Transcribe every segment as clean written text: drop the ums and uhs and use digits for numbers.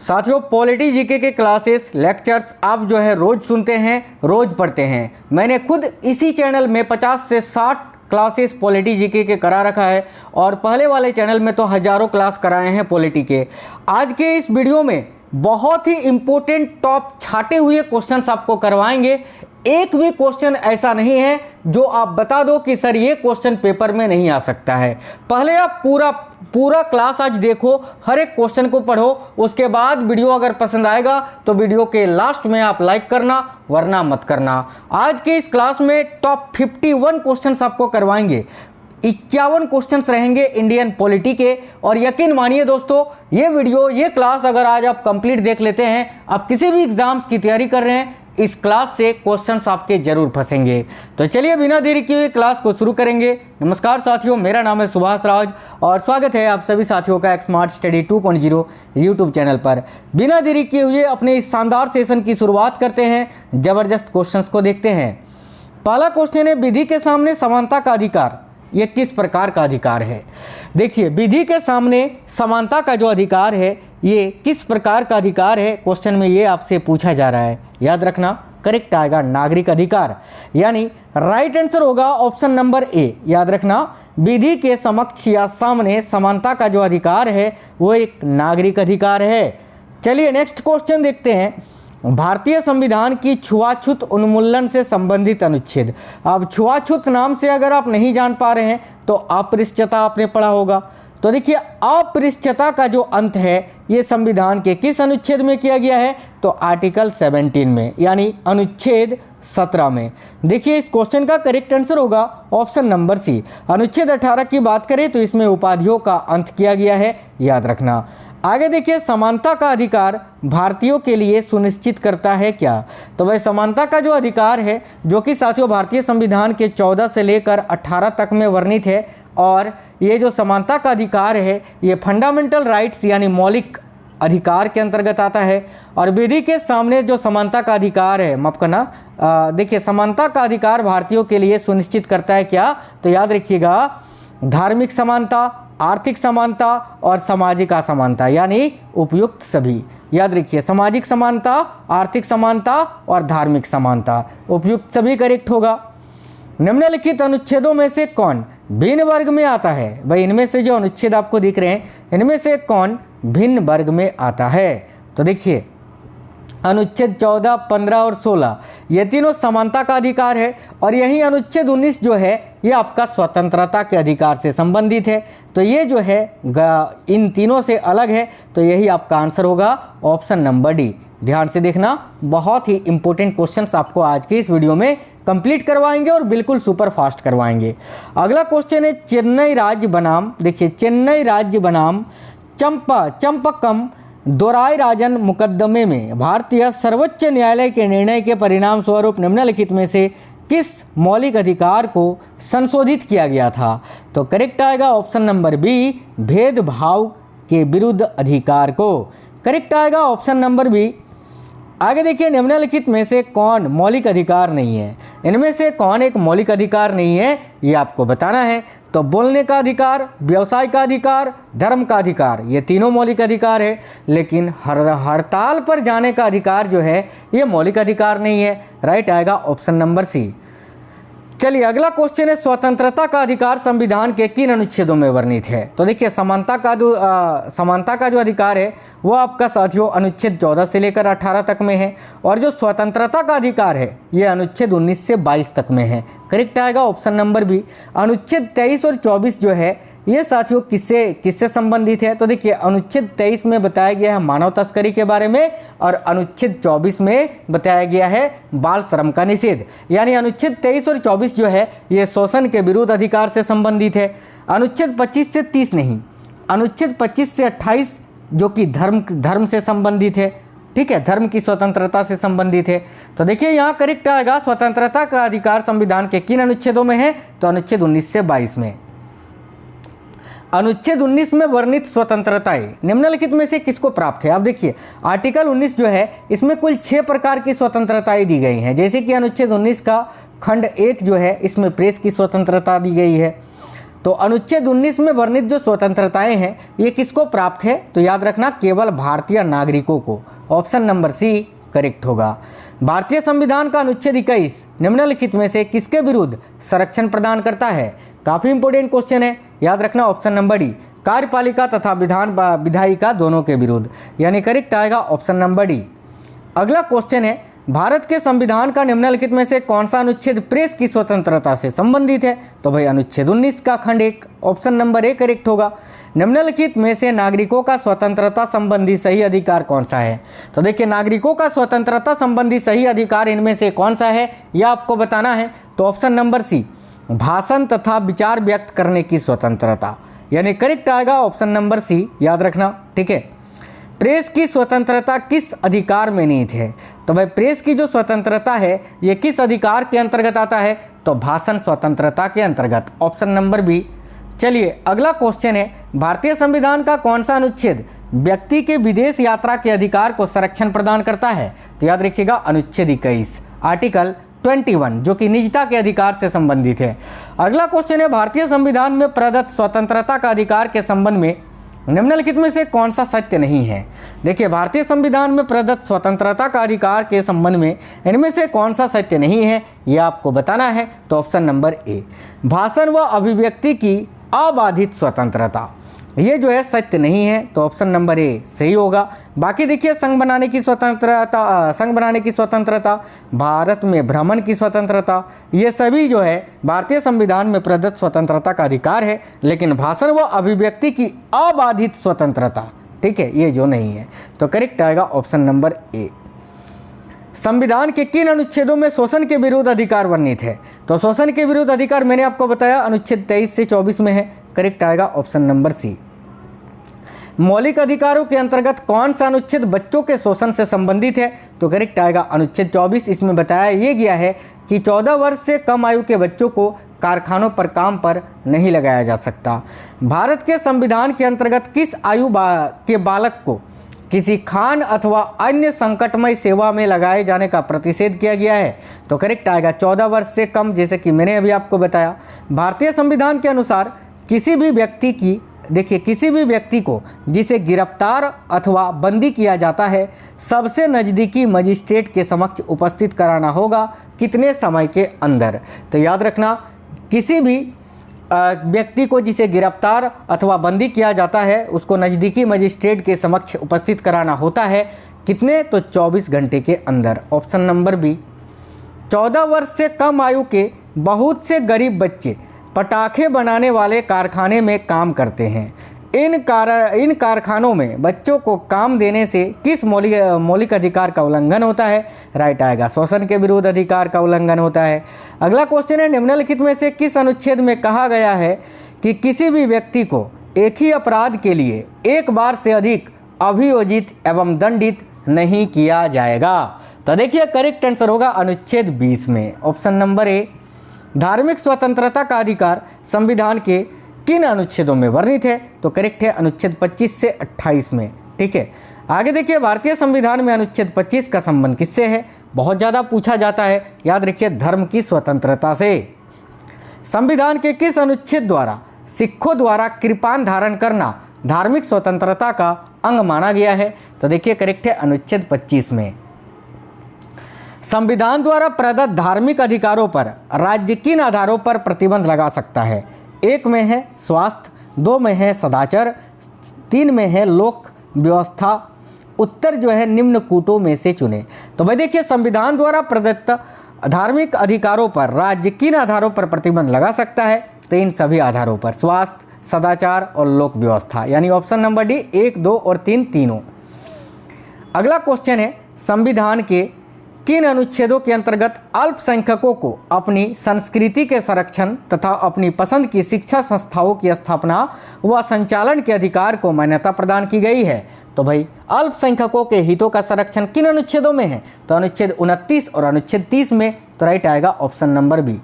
साथियों, polity GK के classes lectures आप जो है रोज़ सुनते हैं, रोज़ पढ़ते हैं। मैंने खुद इसी चैनल में 50 से 60 क्लासेस पॉलिटी जीके के करा रखा है और पहले वाले चैनल में तो हज़ारों क्लास कराए हैं पॉलिटी के। आज के इस वीडियो में बहुत ही इम्पोर्टेंट टॉप छाटे हुए क्वेश्चंस आपको करवाएंगे। एक भी क्वेश्चन ऐसा नहीं है जो आप बता दो कि सर ये क्वेश्चन पेपर में नहीं आ सकता है। पहले आप पूरा क्लास आज देखो, हर एक क्वेश्चन को पढ़ो, उसके बाद वीडियो अगर पसंद आएगा तो वीडियो के लास्ट में आप लाइक करना, वरना मत करना। आज के इस क्लास में टॉप 51 क्वेश्चंस आपको करवाएंगे। 51 क्वेश्चंस रहेंगे इंडियन पॉलिटी के। और यकीन मानिए दोस्तों, ये क्लास अगर आज आप कंप्लीट देख लेते हैं, आप किसी भी एग्जाम्स की तैयारी कर रहे हैं, इस क्लास से क्वेश्चंस आपके जरूर फंसेंगे। तो चलिए बिना देरी किए क्लास को शुरू करेंगे। नमस्कार साथियों, मेरा नाम है सुभाष राज और स्वागत है आप सभी साथियों का स्मार्ट स्टडी 2.0 यूट्यूब चैनल पर। बिना देरी किए हुए अपने इस शानदार सेशन की शुरुआत करते हैं। जबरदस्त क्वेश्चंस को देखते हैं। पहला क्वेश्चन है, विधि के सामने समानता का अधिकार ये किस प्रकार का अधिकार है? देखिए, विधि के सामने समानता का जो अधिकार है ये किस प्रकार का अधिकार है, क्वेश्चन में ये आपसे पूछा जा रहा है। याद रखना, करेक्ट आएगा नागरिक अधिकार, यानी राइट आंसर होगा ऑप्शन नंबर ए। याद रखना, विधि के समक्ष या सामने समानता का जो अधिकार है वो एक नागरिक अधिकार है। चलिए नेक्स्ट क्वेश्चन देखते हैं। भारतीय संविधान की छुआछूत उन्मूलन से संबंधित अनुच्छेद। अब छुआछूत नाम से अगर आप नहीं जान पा रहे हैं तो अपृष्ठता आपने पढ़ा होगा। तो देखिए, अपृष्ठता का जो अंत है ये संविधान के किस अनुच्छेद में किया गया है? तो आर्टिकल 17 में, यानी अनुच्छेद 17 में। देखिए, इस क्वेश्चन का करेक्ट आंसर होगा ऑप्शन नंबर सी। अनुच्छेद 18 की बात करें तो इसमें उपाधियों का अंत किया गया है, याद रखना। आगे देखिए, समानता का अधिकार भारतीयों के लिए सुनिश्चित करता है क्या? तो वह समानता का जो अधिकार है, जो कि साथियों भारतीय संविधान के 14 से लेकर 18 तक में वर्णित है, और ये जो समानता का अधिकार है ये फंडामेंटल राइट्स यानी मौलिक अधिकार के अंतर्गत आता है। और विधि के सामने जो समानता का अधिकार है, माफ करना, देखिए समानता का अधिकार भारतीयों के लिए सुनिश्चित करता है क्या? तो याद रखिएगा, धार्मिक समानता, आर्थिक समानता और सामाजिक असमानता, यानी उपयुक्त सभी। याद रखिए, सामाजिक समानता, आर्थिक समानता और धार्मिक समानता, उपयुक्त सभी करेक्ट होगा। निम्नलिखित अनुच्छेदों में से कौन भिन्न वर्ग में आता है? भाई, इनमें से जो अनुच्छेद आपको दिख रहे हैं, इनमें से कौन भिन्न वर्ग में आता है? तो देखिए, अनुच्छेद 14, 15 और 16 ये तीनों समानता का अधिकार है, और यही अनुच्छेद 19 जो है ये आपका स्वतंत्रता के अधिकार से संबंधित है। तो ये जो है इन तीनों से अलग है, तो यही आपका आंसर होगा ऑप्शन नंबर डी। ध्यान से देखना, बहुत ही इंपॉर्टेंट क्वेश्चंस आपको आज के इस वीडियो में कंप्लीट करवाएंगे और बिल्कुल सुपर फास्ट करवाएंगे। अगला क्वेश्चन है, चेन्नई राज्य बनाम, देखिए चेन्नई राज्य बनाम चंपकम दोराई राजन मुकदमे में भारतीय सर्वोच्च न्यायालय के निर्णय के परिणाम स्वरूप निम्नलिखित में से किस मौलिक अधिकार को संशोधित किया गया था? तो करेक्ट आएगा ऑप्शन नंबर बी, भेदभाव के विरुद्ध अधिकार को। करेक्ट आएगा ऑप्शन नंबर बी। आगे देखिए, निम्नलिखित में से कौन मौलिक अधिकार नहीं है? इनमें से कौन एक मौलिक अधिकार नहीं है, ये आपको बताना है। तो बोलने का अधिकार, व्यवसाय का अधिकार, धर्म का अधिकार, ये तीनों मौलिक अधिकार है, लेकिन हड़ताल पर जाने का अधिकार जो है ये मौलिक अधिकार नहीं है। राइट आएगा ऑप्शन नंबर सी। चलिए अगला क्वेश्चन है, स्वतंत्रता का अधिकार संविधान के किन अनुच्छेदों में वर्णित है? तो देखिए, समानता का जो अधिकार है वो आपका साथियों अनुच्छेद 14 से लेकर 18 तक में है, और जो स्वतंत्रता का अधिकार है ये अनुच्छेद 19 से 22 तक में है। करेक्ट आएगा ऑप्शन नंबर बी। अनुच्छेद 23 और 24 जो है ये साथियों किससे संबंधित है? तो देखिए, अनुच्छेद 23 में बताया गया है मानव तस्करी के बारे में, और अनुच्छेद 24 में बताया गया है बाल श्रम का निषेध। यानी अनुच्छेद 23 और 24 जो है ये शोषण के विरुद्ध अधिकार से संबंधित है। अनुच्छेद 25 से 30 नहीं, अनुच्छेद 25 से 28 जो कि धर्म से संबंधित है। ठीक है, धर्म की स्वतंत्रता से संबंधित है। तो देखिए, यहाँ करेक्ट आएगा स्वतंत्रता का अधिकार संविधान के किन अनुच्छेदों में है? तो अनुच्छेद 19 से 22 में। अनुच्छेद 19 में वर्णित स्वतंत्रताएं निम्नलिखित में से किसको प्राप्त है? अब देखिए, आर्टिकल 19 जो है इसमें कुल 6 प्रकार की स्वतंत्रताएं दी गई हैं। जैसे कि अनुच्छेद 19 का खंड 1 जो है इसमें प्रेस की स्वतंत्रता दी गई है। तो अनुच्छेद 19 में वर्णित जो स्वतंत्रताएं हैं ये किसको प्राप्त है? तो याद रखना केवल भारतीय नागरिकों को। ऑप्शन नंबर सी करेक्ट होगा। भारतीय संविधान का अनुच्छेद 21 निम्नलिखित में से किसके विरुद्ध संरक्षण प्रदान करता है? काफी इंपॉर्टेंट क्वेश्चन है, याद रखना ऑप्शन नंबर डी, कार्यपालिका तथा विधायिका दोनों के विरुद्ध, यानी करेक्ट आएगा ऑप्शन नंबर डी। अगला क्वेश्चन है, भारत के संविधान का निम्नलिखित में से कौन सा अनुच्छेद प्रेस की स्वतंत्रता से संबंधित है? तो भाई अनुच्छेद 19 का खंड 1, ऑप्शन नंबर ए करेक्ट होगा। निम्नलिखित में से नागरिकों का स्वतंत्रता संबंधी सही अधिकार कौन सा है? तो देखिए नागरिकों का स्वतंत्रता संबंधी सही अधिकार इनमें से कौन सा है यह आपको बताना है। तो ऑप्शन नंबर सी, भाषण तथा विचार व्यक्त करने की स्वतंत्रता, यानी करेक्ट आएगा ऑप्शन नंबर सी, याद रखना। ठीक है, प्रेस की स्वतंत्रता किस अधिकार में निहित है? तो भाई प्रेस की जो स्वतंत्रता है ये किस अधिकार के अंतर्गत आता है? तो भाषण स्वतंत्रता के अंतर्गत, ऑप्शन नंबर बी। चलिए अगला क्वेश्चन है, भारतीय संविधान का कौन सा अनुच्छेद व्यक्ति के विदेश यात्रा के अधिकार को संरक्षण प्रदान करता है? तो याद रखिएगा अनुच्छेद 21 आर्टिकल 21 जो कि निजता के अधिकार से संबंधित है। अगला क्वेश्चन है, भारतीय संविधान में प्रदत्त स्वतंत्रता का अधिकार के संबंध में निम्नलिखित में से कौन सा सत्य नहीं है? देखिए भारतीय संविधान में प्रदत्त स्वतंत्रता का अधिकार के संबंध में इनमें से कौन सा सत्य नहीं है यह आपको बताना है। तो ऑप्शन नंबर ए, भाषण व अभिव्यक्ति की अबाधित स्वतंत्रता, ये जो है सत्य नहीं है। तो ऑप्शन नंबर ए सही होगा। बाकी देखिए संघ बनाने की स्वतंत्रता, भारत में भ्रमण की स्वतंत्रता, ये सभी जो है भारतीय संविधान में प्रदत्त स्वतंत्रता का अधिकार है, लेकिन भाषण व अभिव्यक्ति की अबाधित स्वतंत्रता, ठीक है, ये जो नहीं है। तो करेक्ट आएगा ऑप्शन नंबर ए। संविधान के किन अनुच्छेदों में शोषण के विरुद्ध अधिकार वर्णित है? तो शोषण के विरुद्ध अधिकार मैंने आपको बताया अनुच्छेद 23 से 24 में है, करेक्ट आएगा ऑप्शन नंबर सी। मौलिक अधिकारों के अंतर्गत कौन सा अनुच्छेद बच्चों के शोषण से संबंधित है? तो करेक्ट आएगा अनुच्छेद 24। इसमें बताया ये गया है कि 14 वर्ष से कम आयु के बच्चों को कारखानों पर काम पर नहीं लगाया जा सकता। भारत के संविधान के अंतर्गत किस आयु के बालक को किसी खान अथवा अन्य संकटमय सेवा में लगाए जाने का प्रतिषेध किया गया है? तो करेक्ट आएगा 14 वर्ष से कम, जैसे कि मैंने अभी आपको बताया। भारतीय संविधान के अनुसार किसी भी व्यक्ति को जिसे गिरफ्तार अथवा बंदी किया जाता है सबसे नज़दीकी मजिस्ट्रेट के समक्ष उपस्थित कराना होगा कितने समय के अंदर? तो याद रखना किसी भी व्यक्ति को जिसे गिरफ्तार अथवा बंदी किया जाता है उसको नज़दीकी मजिस्ट्रेट के समक्ष उपस्थित कराना होता है कितने? तो 24 घंटे के अंदर, ऑप्शन नंबर बी। 14 वर्ष से कम आयु के बहुत से गरीब बच्चे पटाखे बनाने वाले कारखाने में काम करते हैं। इन कारखानों में बच्चों को काम देने से किस मौलिक अधिकार का उल्लंघन होता है? राइट आएगा शोषण के विरुद्ध अधिकार का उल्लंघन होता है। अगला क्वेश्चन है, निम्नलिखित में से किस अनुच्छेद में कहा गया है कि किसी भी व्यक्ति को एक ही अपराध के लिए एक बार से अधिक अभियोजित एवं दंडित नहीं किया जाएगा? तो देखिए करेक्ट आंसर होगा अनुच्छेद 20 में, ऑप्शन नंबर ए। धार्मिक स्वतंत्रता का अधिकार संविधान के किन अनुच्छेदों में वर्णित है? तो करेक्ट है अनुच्छेद 25 से 28 में। ठीक है, आगे देखिए भारतीय संविधान में अनुच्छेद 25 का संबंध किससे है? बहुत ज़्यादा पूछा जाता है, याद रखिए धर्म की स्वतंत्रता से। संविधान के किस अनुच्छेद द्वारा सिखों द्वारा कृपान धारण करना धार्मिक स्वतंत्रता का अंग माना गया है? तो देखिए करेक्ट है अनुच्छेद 25 में। संविधान द्वारा प्रदत्त धार्मिक अधिकारों पर राज्य किन आधारों पर प्रतिबंध लगा सकता है? 1 में है स्वास्थ्य, 2 में है सदाचार, 3 में है लोक व्यवस्था। उत्तर जो है निम्न कूटों में से चुने। तो भाई देखिए संविधान द्वारा प्रदत्त धार्मिक अधिकारों पर राज्य किन आधारों पर प्रतिबंध लगा सकता है? तो इन सभी आधारों पर, स्वास्थ्य, सदाचार और लोक व्यवस्था, यानी ऑप्शन नंबर डी 1, 2 और 3 तीनों। अगला क्वेश्चन है, संविधान के किन अनुच्छेदों के अंतर्गत अल्पसंख्यकों को अपनी संस्कृति के संरक्षण तथा अपनी पसंद की शिक्षा संस्थाओं की स्थापना व संचालन के अधिकार को मान्यता प्रदान की गई है? तो भाई अल्पसंख्यकों के हितों का संरक्षण किन अनुच्छेदों में है? तो अनुच्छेद 29 और अनुच्छेद 30 में। तो राइट आएगा ऑप्शन नंबर बी।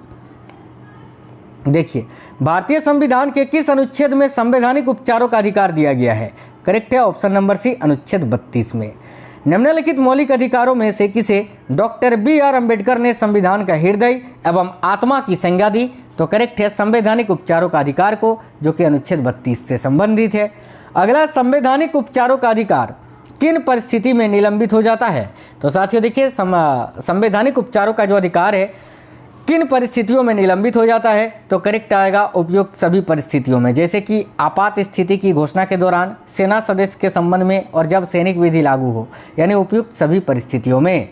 देखिए भारतीय संविधान के किस अनुच्छेद में संवैधानिक उपचारों का अधिकार दिया गया है? करेक्ट है ऑप्शन नंबर सी अनुच्छेद 32 में। निम्नलिखित मौलिक अधिकारों में से किसे डॉक्टर बी आर अम्बेडकर ने संविधान का हृदय एवं आत्मा की संज्ञा दी? तो करेक्ट है संवैधानिक उपचारों का अधिकार को, जो कि अनुच्छेद 32 से संबंधित है। अगला, संवैधानिक उपचारों का अधिकार किन परिस्थिति में निलंबित हो जाता है? तो साथियों देखिए, संवैधानिक उपचारों का जो अधिकार है किन परिस्थितियों में निलंबित हो जाता है? तो करेक्ट आएगा उपयुक्त सभी परिस्थितियों में, जैसे कि आपात स्थिति की घोषणा के दौरान, सेना सदस्य के संबंध में, और जब सैनिक विधि लागू हो, यानी उपयुक्त सभी परिस्थितियों में।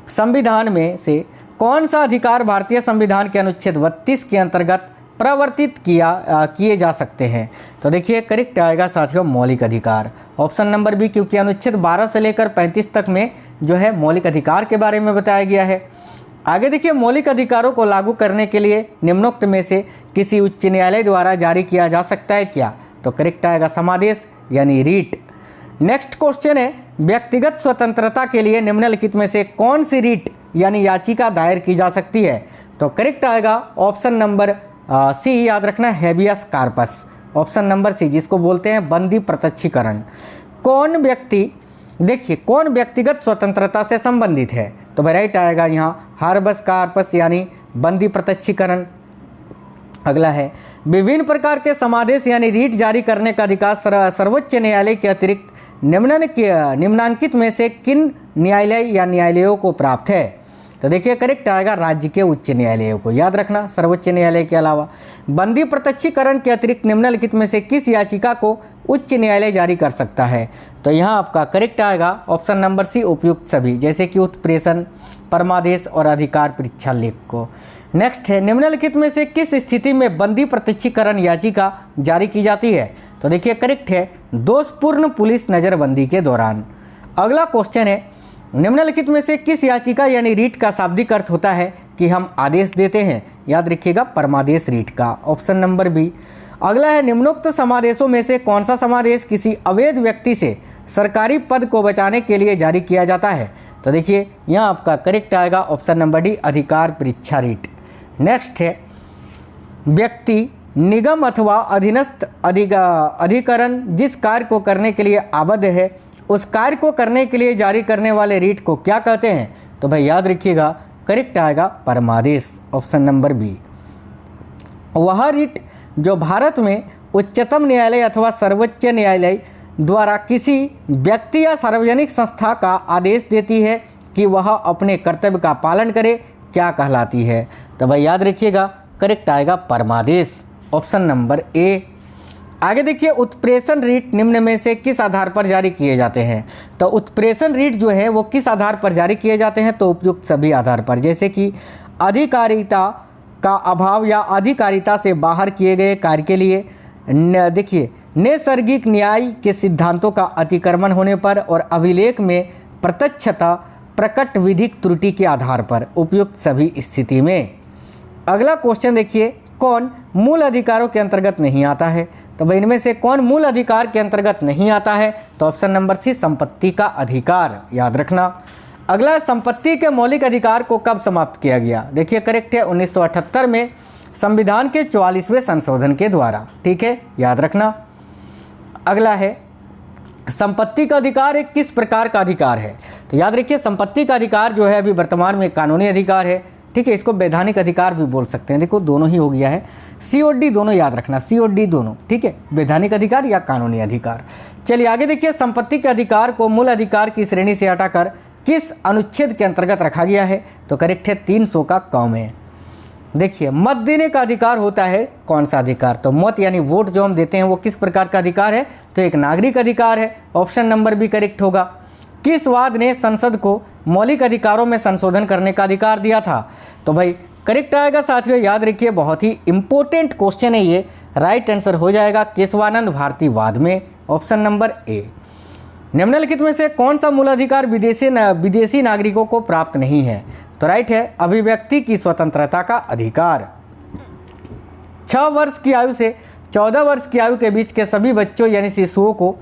संविधान में से कौन सा अधिकार भारतीय संविधान के अनुच्छेद 32 के अंतर्गत प्रवर्तित किए जा सकते हैं? तो देखिए करेक्ट आएगा साथियों मौलिक अधिकार, ऑप्शन नंबर बी, क्योंकि अनुच्छेद 12 से लेकर 35 तक में जो है मौलिक अधिकार के बारे में बताया गया है। आगे देखिए, मौलिक अधिकारों को लागू करने के लिए निम्नोक्त में से किसी उच्च न्यायालय द्वारा जारी किया जा सकता है क्या? तो करेक्ट आएगा समादेश यानी रीट। नेक्स्ट क्वेश्चन है, व्यक्तिगत स्वतंत्रता के लिए निम्नलिखित में से कौन सी रीट यानी याचिका दायर की जा सकती है? तो करेक्ट आएगा ऑप्शन नंबर सी, याद रखना, habeas corpus, option number C, जिसको बोलते हैं बंदी प्रत्यक्षीकरण। कौन व्यक्ति, देखिए कौन व्यक्तिगत स्वतंत्रता से संबंधित है? तो भाई राइट आएगा यहाँ हार्बस कार्पस यानी बंदी प्रत्यक्षीकरण। अगला है, विभिन्न प्रकार के समादेश यानी रीट जारी करने का अधिकार सर्वोच्च न्यायालय के अतिरिक्त निम्नांकित में से किन न्यायालय या न्यायालयों को प्राप्त है? तो देखिए करेक्ट आएगा राज्य के उच्च न्यायालयों को, याद रखना, सर्वोच्च न्यायालय के अलावा। बंदी प्रत्यक्षीकरण के अतिरिक्त निम्नलिखित में से किस याचिका को उच्च न्यायालय जारी कर सकता है? तो यहाँ आपका करेक्ट आएगा ऑप्शन नंबर सी, उपयुक्त सभी, जैसे कि उत्प्रेषण, परमादेश और अधिकार परीक्षा लेख को। नेक्स्ट है, निम्नलिखित में से किस स्थिति में बंदी प्रत्यक्षीकरण याचिका जारी की जाती है? तो देखिए करेक्ट है दोषपूर्ण पुलिस नज़रबंदी के दौरान। अगला क्वेश्चन है, निम्नलिखित में से किस याचिका यानी रीट का शाब्दिक अर्थ होता है कि हम आदेश देते हैं? याद रखिएगा परमादेश रीट का, ऑप्शन नंबर बी। अगला है, निम्नोक्त समादेशों में से कौन सा समादेश किसी अवैध व्यक्ति से सरकारी पद को बचाने के लिए जारी किया जाता है? तो देखिए यहाँ आपका करेक्ट आएगा ऑप्शन नंबर डी, अधिकार परीक्षा रीट। नेक्स्ट है, व्यक्ति, निगम अथवा अधीनस्थ अधिकरण जिस कार्य को करने के लिए आबद्ध है, उस कार्य को करने के लिए जारी करने वाले रीट को क्या कहते हैं? तो भाई याद रखिएगा करेक्ट आएगा परमादेश, ऑप्शन नंबर बी। वह रीट जो भारत में उच्चतम न्यायालय अथवा सर्वोच्च न्यायालय द्वारा किसी व्यक्ति या सार्वजनिक संस्था का आदेश देती है कि वह अपने कर्तव्य का पालन करे, क्या कहलाती है? तो भाई याद रखिएगा करेक्ट आएगा परमादेश, ऑप्शन नंबर ए। आगे देखिए, उत्प्रेषण रीट निम्न में से किस आधार पर जारी किए जाते हैं? तो उत्प्रेषण रीट जो है वो किस आधार पर जारी किए जाते हैं? तो उपयुक्त सभी आधार पर, जैसे कि अधिकारिता का अभाव या अधिकारिता से बाहर किए गए कार्य के लिए, देखिए नैसर्गिक न्याय के सिद्धांतों का अतिक्रमण होने पर, और अभिलेख में प्रत्यक्षता प्रकट विधिक त्रुटि के आधार पर, उपयुक्त सभी स्थिति में। अगला क्वेश्चन देखिए, कौन मूल अधिकारों के अंतर्गत नहीं आता है? तो भाई इनमें से कौन मूल अधिकार के अंतर्गत नहीं आता है? तो ऑप्शन नंबर सी, संपत्ति का अधिकार, याद रखना। अगला, संपत्ति के मौलिक अधिकार को कब समाप्त किया गया? देखिए करेक्ट है 1978 में संविधान के 44वें संशोधन के द्वारा, ठीक है, याद रखना। अगला है, संपत्ति का अधिकार एक किस प्रकार का अधिकार है? तो याद रखिए संपत्ति का अधिकार जो है अभी वर्तमान में कानूनी अधिकार है, ठीक है, इसको वैधानिक अधिकार भी बोल सकते हैं, देखो दोनों ही हो गया है, सी और डी दोनों याद रखना, सी और डी दोनों, ठीक है, वैधानिक अधिकार या कानूनी अधिकार। चलिए आगे देखिए, संपत्ति के अधिकार को मूल अधिकार की श्रेणी से हटाकर किस अनुच्छेद के अंतर्गत रखा गया है? तो करेक्ट है 300 का क में। देखिए, मत देने का अधिकार होता है कौन सा अधिकार? तो मत यानी वोट जो हम देते हैं वो किस प्रकार का अधिकार है? तो एक नागरिक अधिकार है, ऑप्शन नंबर बी करेक्ट होगा। किस वाद ने संसद को मौलिक अधिकारों में संशोधन करने का अधिकार दिया था? तो भाई करेक्ट आएगा साथियों, याद रखिए बहुत ही इंपॉर्टेंट क्वेश्चन है ये, राइट आंसर हो जाएगा केशवानंद भारती वाद में, ऑप्शन नंबर ए। निम्नलिखित में से कौन सा मूल अधिकार विदेशी नागरिकों को प्राप्त नहीं है? तो राइट है अभिव्यक्ति की स्वतंत्रता का अधिकार। 6 वर्ष की आयु से 14 वर्ष की आयु के बीच के सभी बच्चों यानी शिशुओं को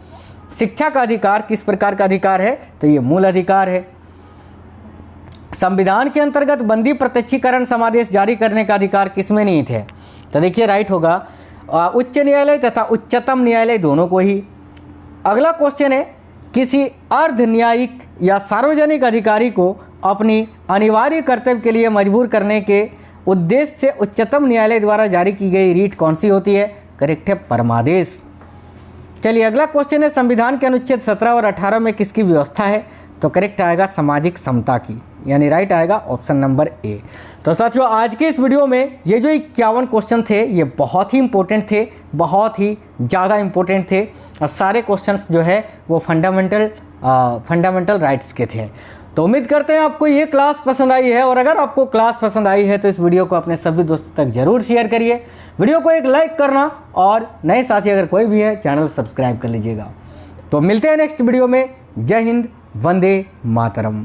शिक्षा का अधिकार किस प्रकार का अधिकार है? तो ये मूल अधिकार है। संविधान के अंतर्गत बंदी प्रत्यक्षीकरण समादेश जारी करने का अधिकार किसमें नहीं थे? तो देखिए राइट होगा उच्च न्यायालय तथा उच्चतम न्यायालय दोनों को ही। अगला क्वेश्चन है, किसी अर्ध न्यायिक या सार्वजनिक अधिकारी को अपनी अनिवार्य कर्तव्य के लिए मजबूर करने के उद्देश्य से उच्चतम न्यायालय द्वारा जारी की गई रीट कौन सी होती है? करेक्ट है परमादेश। चलिए अगला क्वेश्चन है, संविधान के अनुच्छेद 17 और 18 में किसकी व्यवस्था है? तो करेक्ट आएगा सामाजिक समता की, यानी राइट आएगा ऑप्शन नंबर ए। तो साथियों आज के इस वीडियो में ये जो 51 क्वेश्चन थे ये बहुत ही इंपॉर्टेंट थे, बहुत ही ज़्यादा इंपॉर्टेंट थे और सारे क्वेश्चंस जो है वो फंडामेंटल राइट्स के थे। तो उम्मीद करते हैं आपको ये क्लास पसंद आई है, और अगर आपको क्लास पसंद आई है तो इस वीडियो को अपने सभी दोस्तों तक जरूर शेयर करिए। वीडियो को एक लाइक करना और नए साथी अगर कोई भी है चैनल सब्सक्राइब कर लीजिएगा। तो मिलते हैं नेक्स्ट वीडियो में। जय हिंद, वंदे मातरम।